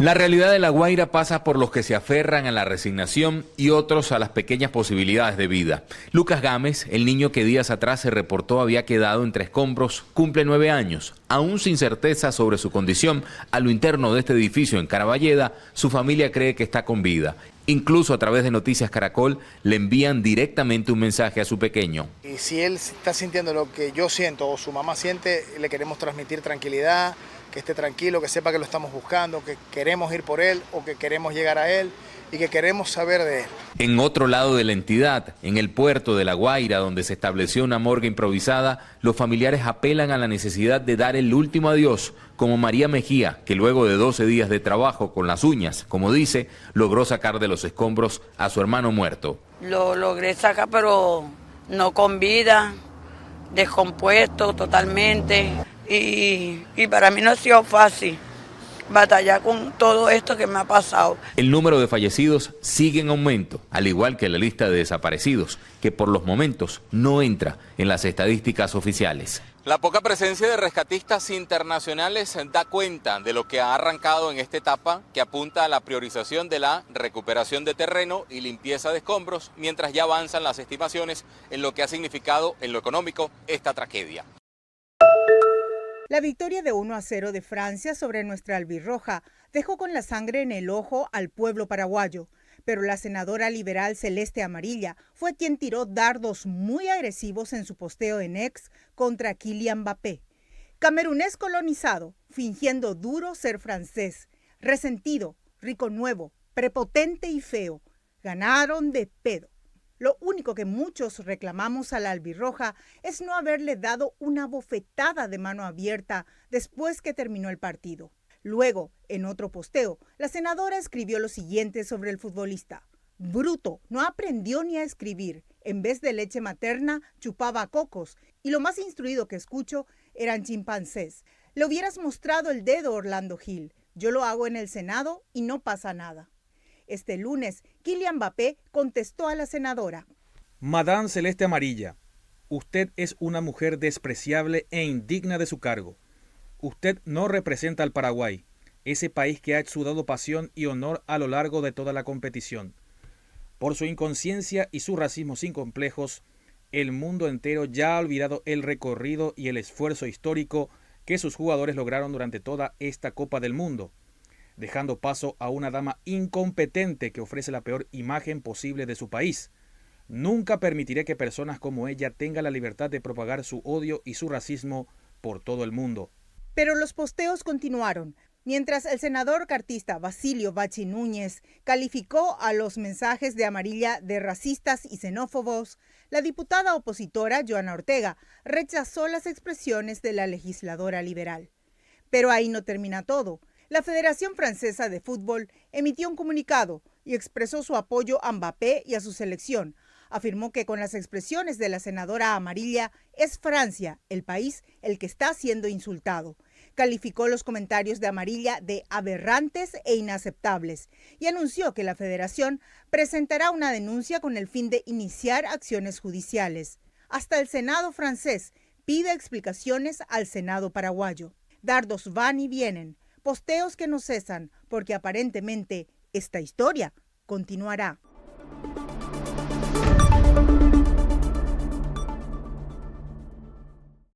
La realidad de La Guaira pasa por los que se aferran a la resignación y otros a las pequeñas posibilidades de vida. Lucas Gámez, el niño que días atrás se reportó había quedado entre escombros, cumple 9 años. Aún sin certeza sobre su condición, a lo interno de este edificio en Caraballeda, su familia cree que está con vida. Incluso a través de Noticias Caracol le envían directamente un mensaje a su pequeño. Y si él está sintiendo lo que yo siento o su mamá siente, le queremos transmitir tranquilidad, que esté tranquilo, que sepa que lo estamos buscando, que queremos ir por él o que queremos llegar a él y que queremos saber de él. En otro lado de la entidad, en el puerto de La Guaira, donde se estableció una morgue improvisada, los familiares apelan a la necesidad de dar el último adiós, como María Mejía, que luego de 12 días de trabajo con las uñas, como dice, logró sacar de los escombros a su hermano muerto. Lo logré sacar, pero no con vida, descompuesto totalmente, y para mí no ha sido fácil batallar con todo esto que me ha pasado. El número de fallecidos sigue en aumento, al igual que la lista de desaparecidos, que por los momentos no entra en las estadísticas oficiales. La poca presencia de rescatistas internacionales da cuenta de lo que ha arrancado en esta etapa, que apunta a la priorización de la recuperación de terreno y limpieza de escombros, mientras ya avanzan las estimaciones en lo que ha significado en lo económico esta tragedia. La victoria de 1-0 de Francia sobre nuestra albirroja dejó con la sangre en el ojo al pueblo paraguayo, pero la senadora liberal Celeste Amarilla fue quien tiró dardos muy agresivos en su posteo en X contra Kylian Mbappé. Camerunés colonizado, fingiendo duro ser francés, resentido, rico nuevo, prepotente y feo, ganaron de pedo. Lo único que muchos reclamamos a la albirroja es no haberle dado una bofetada de mano abierta después que terminó el partido. Luego, en otro posteo, la senadora escribió lo siguiente sobre el futbolista. Bruto, no aprendió ni a escribir. En vez de leche materna, chupaba cocos. Y lo más instruido que escucho eran chimpancés. Le hubieras mostrado el dedo, Orlando Gil. Yo lo hago en el Senado y no pasa nada. Este lunes, Kylian Mbappé contestó a la senadora. Madame Celeste Amarilla, usted es una mujer despreciable e indigna de su cargo. Usted no representa al Paraguay, ese país que ha exudado pasión y honor a lo largo de toda la competición. Por su inconsciencia y su racismo sin complejos, el mundo entero ya ha olvidado el recorrido y el esfuerzo histórico que sus jugadores lograron durante toda esta Copa del Mundo, dejando paso a una dama incompetente que ofrece la peor imagen posible de su país. Nunca permitiré que personas como ella tengan la libertad de propagar su odio y su racismo por todo el mundo. Pero los posteos continuaron. Mientras el senador cartista Basilio Bachi Núñez calificó a los mensajes de Amarilla de racistas y xenófobos, la diputada opositora Joana Ortega rechazó las expresiones de la legisladora liberal. Pero ahí no termina todo. La Federación Francesa de Fútbol emitió un comunicado y expresó su apoyo a Mbappé y a su selección. Afirmó que con las expresiones de la senadora Amarilla es Francia, el país, el que está siendo insultado. Calificó los comentarios de Amarilla de aberrantes e inaceptables y anunció que la Federación presentará una denuncia con el fin de iniciar acciones judiciales. Hasta el Senado francés pide explicaciones al Senado paraguayo. Dardos van y vienen. Posteos que no cesan, porque aparentemente esta historia continuará.